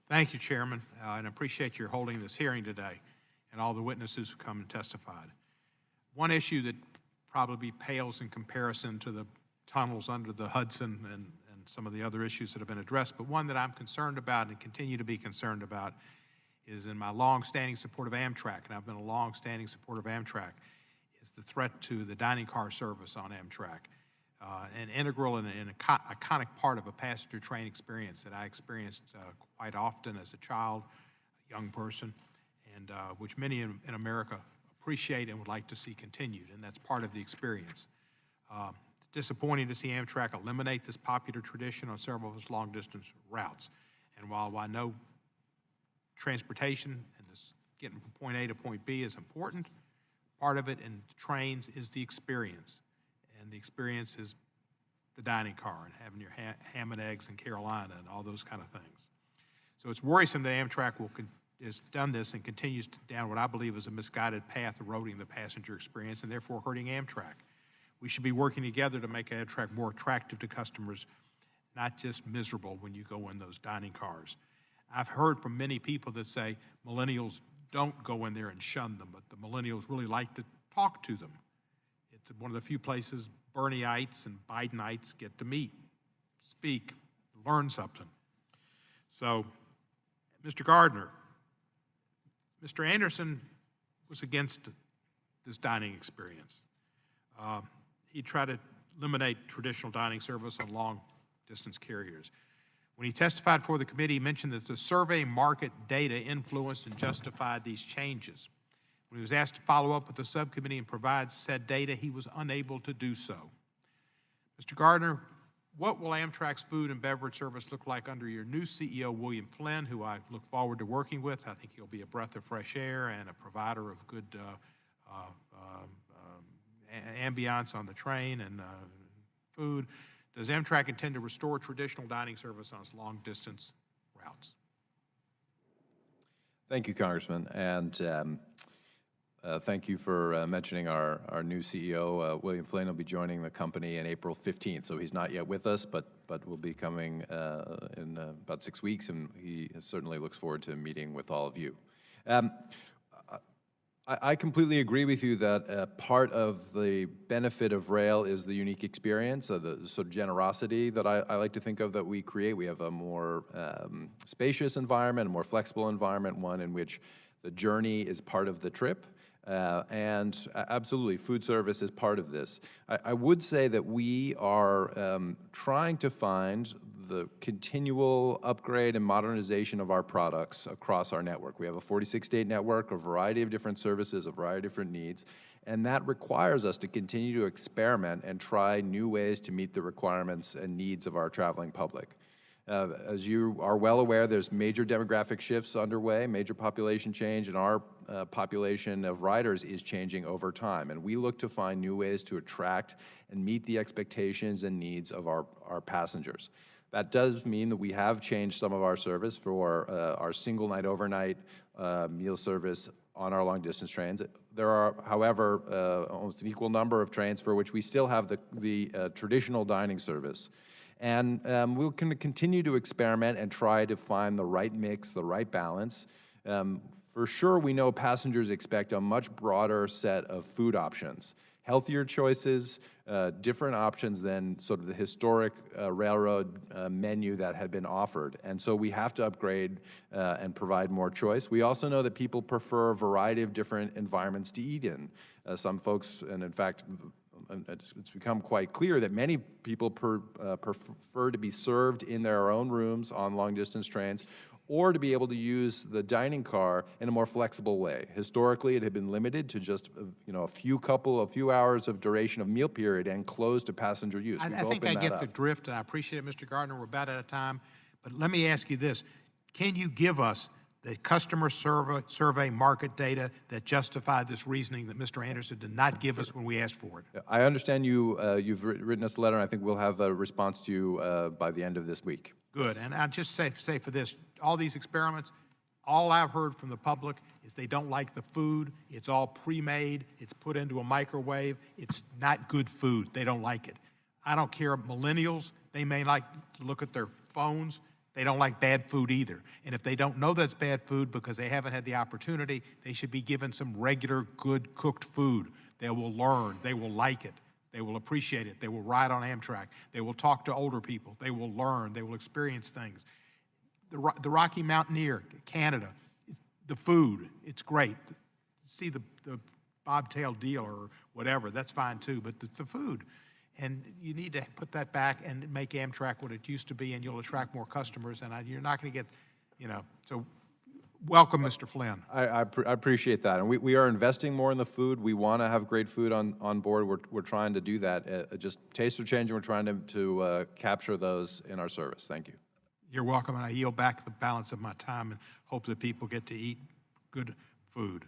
Thank you, Chairman, and appreciate your holding this hearing today and all the witnesses who come and testified. One issue that probably pales in comparison to the tunnels under the Hudson and some of the other issues that have been addressed, but one that I'm concerned about and continue to be concerned about is in my long-standing support of Amtrak, and I've been a long-standing supporter of Amtrak, is the threat to the dining car service on Amtrak. An integral and an iconic part of a passenger train experience that I experienced quite often as a child, a young person, and which many in America appreciate and would like to see continued, and that's part of the experience. It's disappointing to see Amtrak eliminate this popular tradition on several of its long-distance routes. And while I know transportation and this getting from point A to point B is important, part of it in trains is the experience. And the experience is the dining car and having your ham and eggs in Carolina and all those kind of things. So it's worrisome that Amtrak has done this and continues down what I believe is a misguided path, eroding the passenger experience and therefore hurting Amtrak. We should be working together to make Amtrak more attractive to customers, not just miserable when you go in those dining cars. I've heard from many people that say millennials don't go in there and shun them, but the millennials really like to talk to them. It's one of the few places Bernieites and Bidenites get to meet, speak, learn something. So, Mr. Gardner, Mr. Anderson was against this dining experience. He tried to eliminate traditional dining service on long-distance carriers. When he testified before the committee, he mentioned that the survey market data influenced and justified these changes. When he was asked to follow up with the subcommittee and provide said data, he was unable to do so. Mr. Gardner, what will Amtrak's food and beverage service look like under your new CEO, William Flynn, who I look forward to working with? I think he'll be a breath of fresh air and a provider of good ambiance on the train and food. Does Amtrak intend to restore traditional dining service on its long-distance routes? Thank you, Congressman, and thank you for mentioning our new CEO. William Flynn will be joining the company on April 15th, so he's not yet with us, but will be coming in about 6 weeks, and he certainly looks forward to meeting with all of you. I completely agree with you that part of the benefit of rail is the unique experience, the sort of generosity that I like to think of that we create. We have a more spacious environment, a more flexible environment, one in which the journey is part of the trip. And absolutely, food service is part of this. I would say that we are trying to find the continual upgrade and modernization of our products across our network. We have a 46-state network, a variety of different services, a variety of different needs, and that requires us to continue to experiment and try new ways to meet the requirements and needs of our traveling public. As you are well aware, there's major demographic shifts underway, major population change, and our population of riders is changing over time. And we look to find new ways to attract and meet the expectations and needs of our passengers. That does mean that we have changed some of our service for our single night overnight meal service on our long distance trains. There are, however, almost an equal number of trains for which we still have the traditional dining service. And we'll continue to experiment and try to find the right mix, the right balance. For sure, we know passengers expect a much broader set of food options, healthier choices, different options than sort of the historic railroad menu that had been offered. And so we have to upgrade and provide more choice. We also know that people prefer a variety of different environments to eat in. Some folks, and in fact, it's become quite clear that many people prefer to be served in their own rooms on long-distance trains, or to be able to use the dining car in a more flexible way. Historically, it had been limited to just a few hours of duration of meal period and closed to passenger use. I think I get the drift, and I appreciate it, Mr. Gardner. We're about out of time, but let me ask you this. Can you give us the customer survey market data that justified this reasoning that Mr. Anderson did not give us when we asked for it? I understand you've written us a letter, and I think we'll have a response to you by the end of this week. Good, and I'll just say for this, all these experiments, all I've heard from the public is they don't like the food. It's all pre-made. It's put into a microwave. It's not good food. They don't like it. I don't care, millennials, they may like to look at their phones. They don't like bad food either. And if they don't know that's bad food because they haven't had the opportunity, they should be given some regular, good cooked food. They will learn. They will like it. They will appreciate it. They will ride on Amtrak. They will talk to older people. They will learn. They will experience things. The Rocky Mountaineer, Canada, the food, it's great. See the bobtail deal or whatever, that's fine too, but the food. And you need to put that back and make Amtrak what it used to be, and you'll attract more customers, and you're not going to get, so welcome, Mr. Flynn. I appreciate that. And we are investing more in the food. We want to have great food on board. We're trying to do that. Just tastes are changing. We're trying to capture those in our service. Thank you. You're welcome, and I yield back the balance of my time and hope that people get to eat good food.